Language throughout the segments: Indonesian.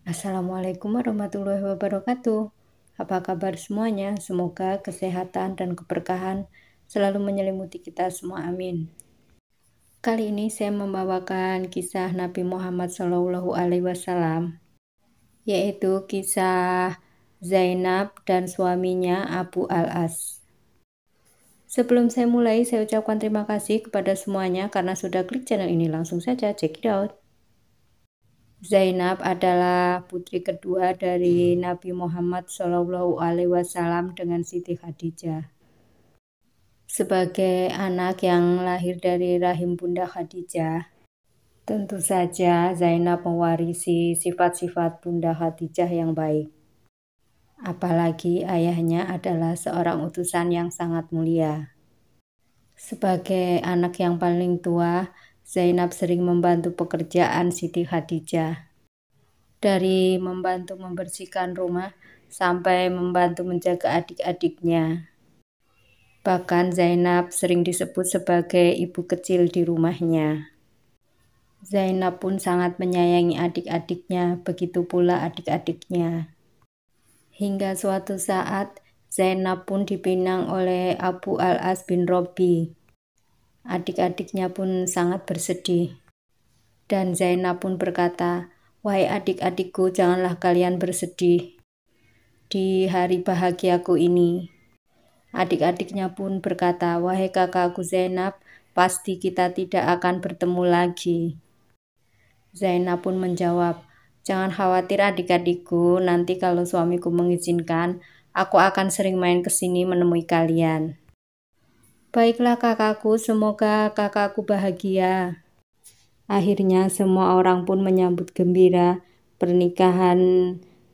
Assalamualaikum warahmatullahi wabarakatuh. Apa kabar semuanya? Semoga kesehatan dan keberkahan selalu menyelimuti kita semua, amin. Kali ini saya membawakan kisah Nabi Muhammad SAW, yaitu kisah Zainab dan suaminya Abu Al-As. Sebelum saya mulai, saya ucapkan terima kasih kepada semuanya karena sudah klik channel ini. Langsung saja check it out. Zainab adalah putri kedua dari Nabi Muhammad SAW dengan Siti Khadijah. Sebagai anak yang lahir dari rahim Bunda Khadijah, tentu saja Zainab mewarisi sifat-sifat Bunda Khadijah yang baik. Apalagi ayahnya adalah seorang utusan yang sangat mulia. Sebagai anak yang paling tua, Zainab sering membantu pekerjaan Siti Khadijah. Dari membantu membersihkan rumah sampai membantu menjaga adik-adiknya. Bahkan Zainab sering disebut sebagai ibu kecil di rumahnya. Zainab pun sangat menyayangi adik-adiknya, begitu pula adik-adiknya. Hingga suatu saat Zainab pun dipinang oleh Abu Al-As bin Robi. Adik-adiknya pun sangat bersedih. Dan Zainab pun berkata, "Wahai adik-adikku, janganlah kalian bersedih di hari bahagiaku ini." Adik-adiknya pun berkata, "Wahai kakakku Zainab, pasti kita tidak akan bertemu lagi." Zainab pun menjawab, "Jangan khawatir adik-adikku, nanti kalau suamiku mengizinkan, aku akan sering main ke sini menemui kalian." "Baiklah kakakku, semoga kakakku bahagia." Akhirnya semua orang pun menyambut gembira pernikahan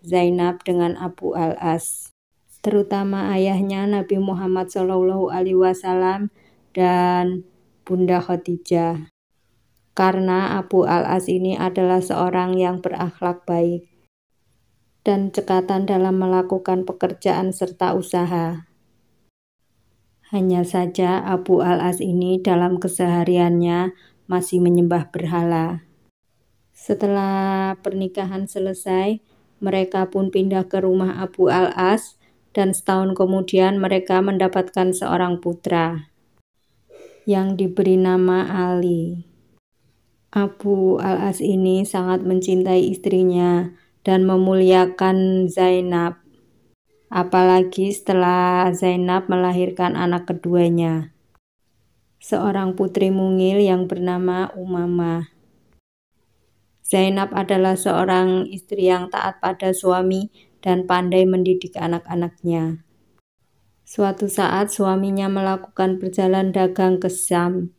Zainab dengan Abu Al-As, terutama ayahnya Nabi Muhammad SAW dan Bunda Khadijah. Karena Abu Al-As ini adalah seorang yang berakhlak baik dan cekatan dalam melakukan pekerjaan serta usaha. Hanya saja Abu Al-As ini dalam kesehariannya masih menyembah berhala. Setelah pernikahan selesai, mereka pun pindah ke rumah Abu Al-As dan setahun kemudian mereka mendapatkan seorang putra yang diberi nama Ali. Abu Al-As ini sangat mencintai istrinya dan memuliakan Zainab, apalagi setelah Zainab melahirkan anak keduanya, seorang putri mungil yang bernama Umamah. Zainab adalah seorang istri yang taat pada suami dan pandai mendidik anak-anaknya. Suatu saat suaminya melakukan perjalanan dagang ke Syam,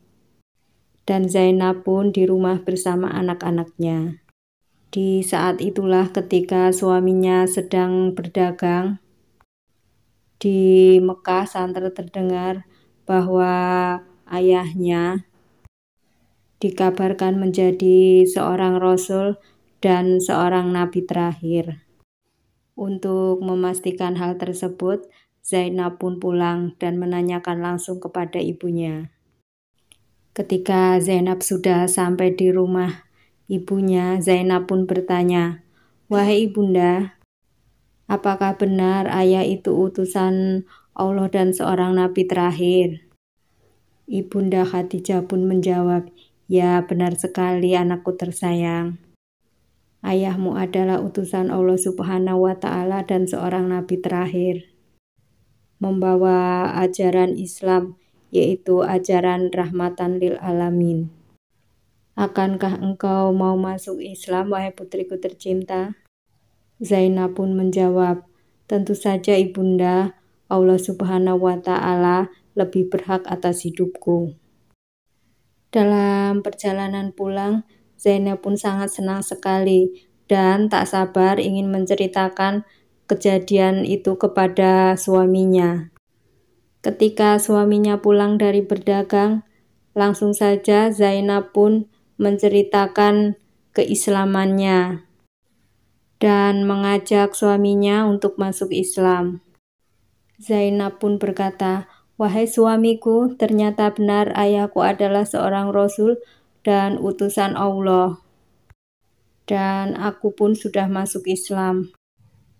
dan Zainab pun di rumah bersama anak-anaknya. Di saat itulah ketika suaminya sedang berdagang, di Mekah santer terdengar bahwa ayahnya dikabarkan menjadi seorang rasul dan seorang nabi terakhir. Untuk memastikan hal tersebut, Zainab pun pulang dan menanyakan langsung kepada ibunya. Ketika Zainab sudah sampai di rumah ibunya, Zainab pun bertanya, "Wahai ibunda, apakah benar ayah itu utusan Allah dan seorang nabi terakhir?" Ibunda Khadijah pun menjawab, "Ya, benar sekali anakku tersayang. Ayahmu adalah utusan Allah Subhanahu wa Ta'ala dan seorang nabi terakhir, membawa ajaran Islam, yaitu ajaran rahmatan lil alamin. Akankah engkau mau masuk Islam, wahai putriku tercinta?" Zainab pun menjawab, "Tentu saja ibunda, Allah Subhanahu wa Ta'ala lebih berhak atas hidupku." Dalam perjalanan pulang, Zainab pun sangat senang sekali dan tak sabar ingin menceritakan kejadian itu kepada suaminya. Ketika suaminya pulang dari berdagang, langsung saja Zainab pun menceritakan keislamannya dan mengajak suaminya untuk masuk Islam. Zainab pun berkata, "Wahai suamiku, ternyata benar ayahku adalah seorang rasul dan utusan Allah. dan aku pun sudah masuk Islam.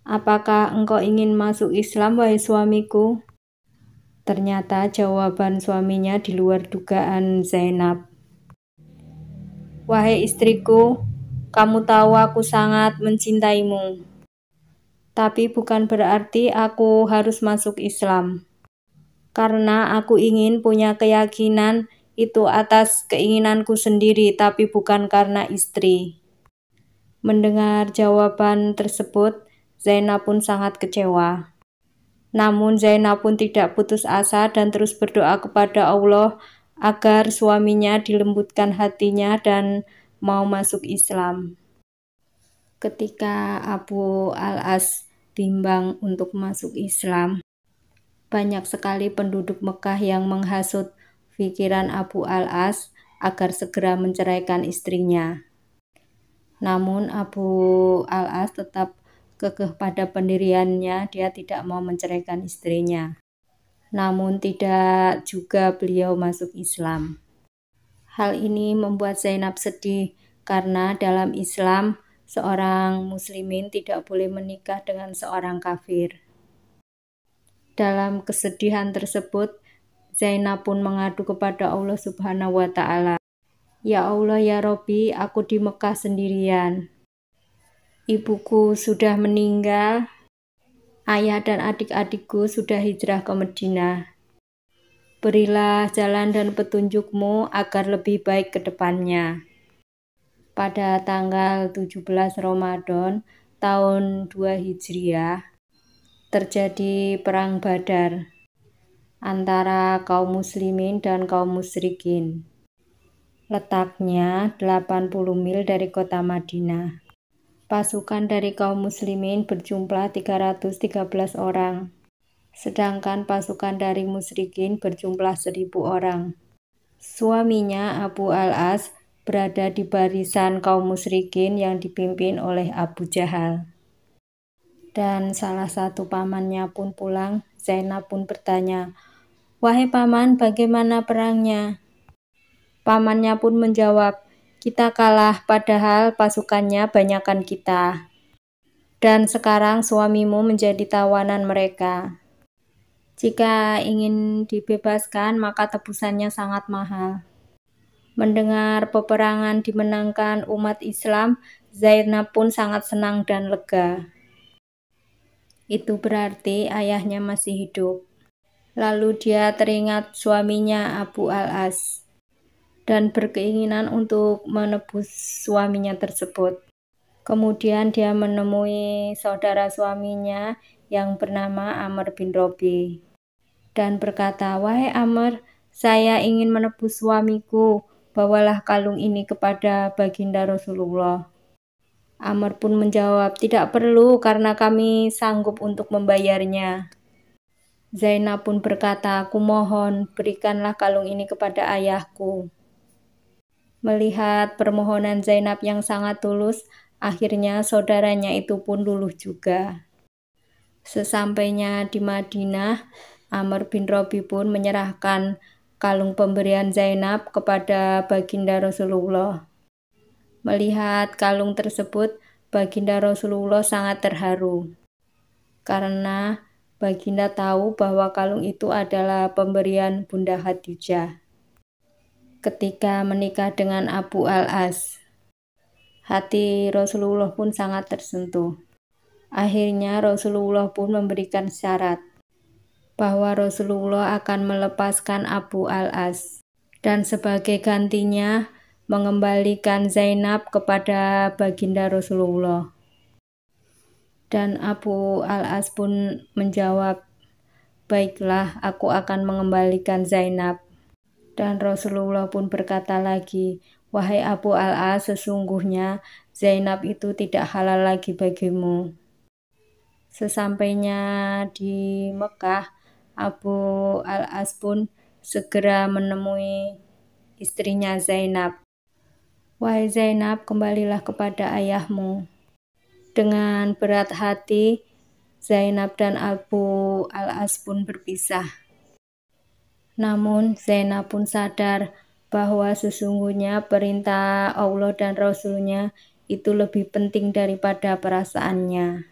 Apakah engkau ingin masuk Islam, wahai suamiku? Ternyata jawaban suaminya di luar dugaan Zainab. Wahai istriku, kamu tahu aku sangat mencintaimu. Tapi bukan berarti aku harus masuk Islam. Karena aku ingin punya keyakinan itu atas keinginanku sendiri, tapi bukan karena istri. Mendengar jawaban tersebut, Zainab pun sangat kecewa. Namun Zainab pun tidak putus asa dan terus berdoa kepada Allah agar suaminya dilembutkan hatinya dan mau masuk Islam. Ketika Abu al-As bimbang untuk masuk Islam, banyak sekali penduduk Mekah yang menghasut pikiran Abu al-As agar segera menceraikan istrinya. Namun Abu al-As tetap kekeh pada pendiriannya, dia tidak mau menceraikan istrinya. Namun tidak juga beliau masuk Islam. Hal ini membuat Zainab sedih karena dalam Islam seorang muslimin tidak boleh menikah dengan seorang kafir. Dalam kesedihan tersebut, Zainab pun mengadu kepada Allah Subhanahu wa Ta'ala. Ya Allah, ya Robbi, aku di Mekah sendirian. Ibuku sudah meninggal, ayah dan adik-adikku sudah hijrah ke Madinah. Berilah jalan dan petunjukmu agar lebih baik ke depannya. Pada tanggal 17 Ramadan tahun 2 Hijriah, terjadi perang Badar antara kaum muslimin dan kaum musyrikin. Letaknya 80 mil dari kota Madinah. Pasukan dari kaum muslimin berjumlah 313 orang, sedangkan pasukan dari musyrikin berjumlah 1000 orang. Suaminya Abu al-As berada di barisan kaum musyrikin yang dipimpin oleh Abu Jahal. Dan salah satu pamannya pun pulang. Zainab pun bertanya, "Wahai paman, bagaimana perangnya?" Pamannya pun menjawab, "Kita kalah padahal pasukannya banyakan kita. Dan sekarang suamimu menjadi tawanan mereka. Jika ingin dibebaskan, maka tebusannya sangat mahal." Mendengar peperangan dimenangkan umat Islam, Zainab pun sangat senang dan lega. Itu berarti ayahnya masih hidup. Lalu dia teringat suaminya Abu al-As dan berkeinginan untuk menebus suaminya tersebut. Kemudian dia menemui saudara suaminya yang bernama Amr bin Robi dan berkata, "Wahai Amr, saya ingin menebus suamiku, bawalah kalung ini kepada baginda Rasulullah." Amr pun menjawab, "Tidak perlu karena kami sanggup untuk membayarnya." Zainab pun berkata, "Aku mohon, berikanlah kalung ini kepada ayahku." Melihat permohonan Zainab yang sangat tulus, akhirnya saudaranya itu pun luluh juga. Sesampainya di Madinah, Amr bin Robi pun menyerahkan kalung pemberian Zainab kepada baginda Rasulullah. Melihat kalung tersebut, baginda Rasulullah sangat terharu. Karena baginda tahu bahwa kalung itu adalah pemberian Bunda Khadijah ketika menikah dengan Abu al-As. Hati Rasulullah pun sangat tersentuh. Akhirnya Rasulullah pun memberikan syarat bahwa Rasulullah akan melepaskan Abu al-As dan sebagai gantinya mengembalikan Zainab kepada baginda Rasulullah. Dan Abu al-As pun menjawab, "Baiklah, aku akan mengembalikan Zainab." Dan Rasulullah pun berkata lagi, "Wahai Abu al-As, sesungguhnya Zainab itu tidak halal lagi bagimu." Sesampainya di Mekah, Abu al-As pun segera menemui istrinya Zainab. "Wahai Zainab, kembalilah kepada ayahmu." Dengan berat hati, Zainab dan Abu al-As pun berpisah. Namun Zainab pun sadar bahwa sesungguhnya perintah Allah dan Rasul-Nya itu lebih penting daripada perasaannya.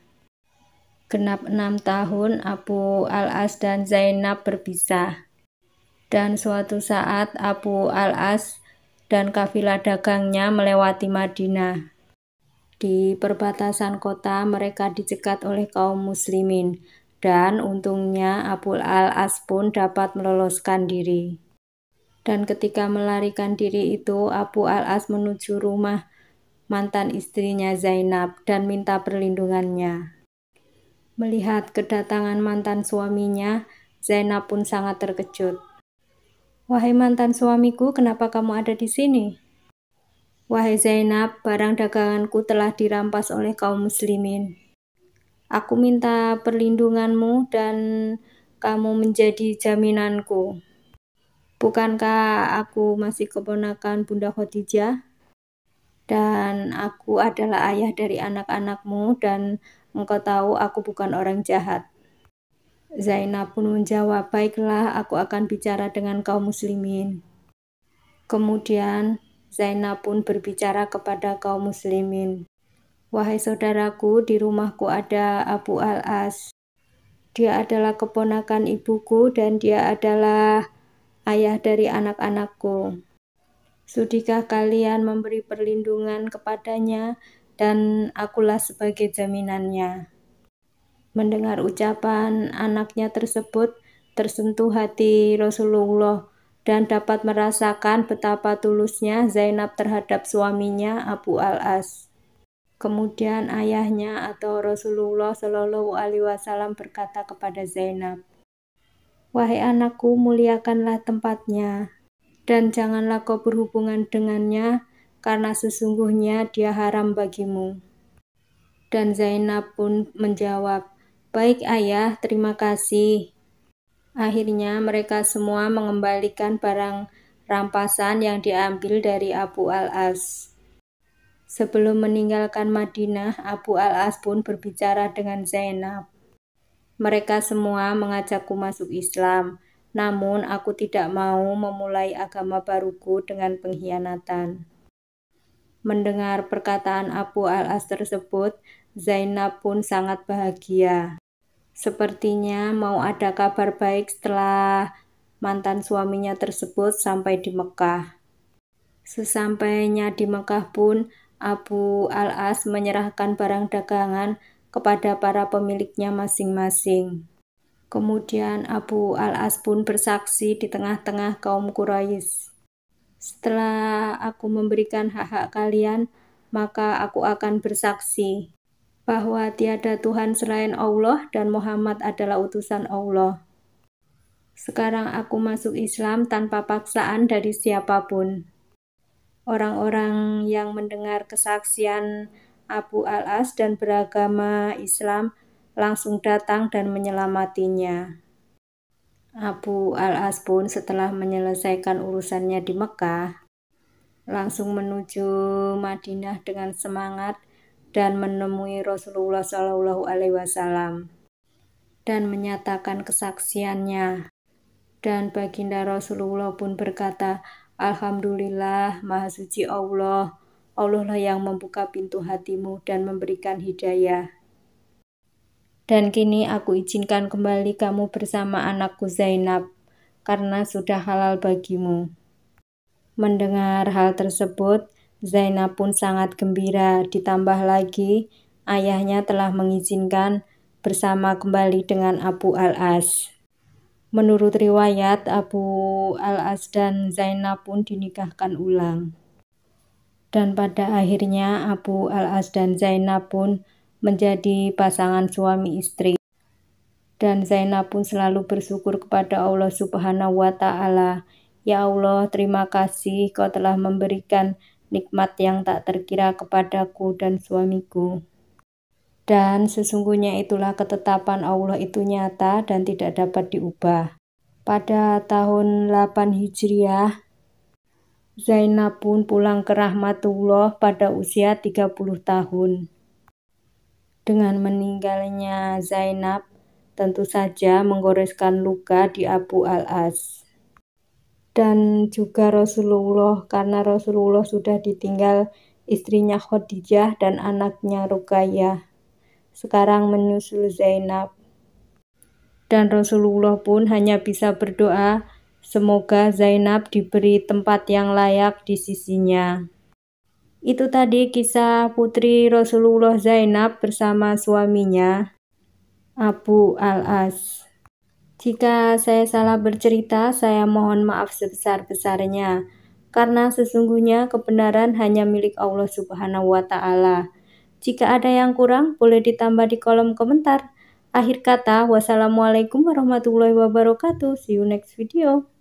Genap 6 tahun Abu al-As dan Zainab berpisah. Dan suatu saat Abu al-As dan kafilah dagangnya melewati Madinah. Di perbatasan kota mereka dicegat oleh kaum muslimin. Dan untungnya Abu al-As pun dapat meloloskan diri. Dan ketika melarikan diri itu, Abu al-As menuju rumah mantan istrinya Zainab dan minta perlindungannya. Melihat kedatangan mantan suaminya, Zainab pun sangat terkejut. "Wahai mantan suamiku, kenapa kamu ada di sini?" "Wahai Zainab, barang daganganku telah dirampas oleh kaum muslimin. Aku minta perlindunganmu dan kamu menjadi jaminanku. Bukankah aku masih keponakan Bunda Khadijah? Dan aku adalah ayah dari anak-anakmu dan engkau tahu aku bukan orang jahat." Zainab pun menjawab, "Baiklah, aku akan bicara dengan kaum muslimin." Kemudian Zainab pun berbicara kepada kaum muslimin. "Wahai saudaraku, di rumahku ada Abu al-As. Dia adalah keponakan ibuku dan dia adalah ayah dari anak-anakku. Sudikah kalian memberi perlindungan kepadanya dan akulah sebagai jaminannya." Mendengar ucapan anaknya tersebut, tersentuh hati Rasulullah dan dapat merasakan betapa tulusnya Zainab terhadap suaminya Abu al-As. Kemudian ayahnya atau Rasulullah Shallallahu Alaihi Wasallam berkata kepada Zainab, "Wahai anakku, muliakanlah tempatnya dan janganlah kau berhubungan dengannya karena sesungguhnya dia haram bagimu." Dan Zainab pun menjawab, "Baik ayah, terima kasih." Akhirnya mereka semua mengembalikan barang rampasan yang diambil dari Abu al-As. Sebelum meninggalkan Madinah, Abu al-As pun berbicara dengan Zainab. "Mereka semua mengajakku masuk Islam, namun aku tidak mau memulai agama baruku dengan pengkhianatan." Mendengar perkataan Abu al-As tersebut, Zainab pun sangat bahagia. Sepertinya mau ada kabar baik setelah mantan suaminya tersebut sampai di Mekah. Sesampainya di Mekah pun, Abu al-As menyerahkan barang dagangan kepada para pemiliknya masing-masing. Kemudian Abu al-As pun bersaksi di tengah-tengah kaum Quraisy, "Setelah aku memberikan hak-hak kalian, maka aku akan bersaksi bahwa tiada Tuhan selain Allah dan Muhammad adalah utusan Allah. Sekarang aku masuk Islam tanpa paksaan dari siapapun." Orang-orang yang mendengar kesaksian Abu al-As dan beragama Islam langsung datang dan menyelamatinya. Abu al-As pun setelah menyelesaikan urusannya di Mekah, langsung menuju Madinah dengan semangat dan menemui Rasulullah Shallallahu Alaihi Wasallam dan menyatakan kesaksiannya. Dan baginda Rasulullah pun berkata, "Alhamdulillah, Maha Suci Allah. Allah lah yang membuka pintu hatimu dan memberikan hidayah. Dan kini aku izinkan kembali kamu bersama anakku Zainab, karena sudah halal bagimu." Mendengar hal tersebut, Zainab pun sangat gembira, ditambah lagi ayahnya telah mengizinkan bersama kembali dengan Abu al-As. Menurut riwayat, Abu al-As dan Zainab pun dinikahkan ulang. Dan pada akhirnya Abu al-As dan Zainab pun menjadi pasangan suami istri. Dan Zainab pun selalu bersyukur kepada Allah Subhanahu wa Ta'ala. "Ya Allah, terima kasih Kau telah memberikan nikmat yang tak terkira kepadaku dan suamiku. Dan sesungguhnya itulah ketetapan Allah itu nyata dan tidak dapat diubah." Pada tahun 8 Hijriah, Zainab pun pulang ke rahmatullah pada usia 30 tahun. Dengan meninggalnya Zainab, tentu saja menggoreskan luka di Abu al-As. Dan juga Rasulullah, karena Rasulullah sudah ditinggal istrinya Khadijah, dan anaknya Ruqayyah. Sekarang menyusul Zainab. Dan Rasulullah pun hanya bisa berdoa, semoga Zainab diberi tempat yang layak di sisinya. Itu tadi kisah putri Rasulullah Zainab bersama suaminya, Abu al-As. Jika saya salah bercerita, saya mohon maaf sebesar-besarnya, karena sesungguhnya kebenaran hanya milik Allah Subhanahu wa Ta'ala. Jika ada yang kurang, boleh ditambah di kolom komentar. Akhir kata, wassalamualaikum warahmatullahi wabarakatuh. See you next video.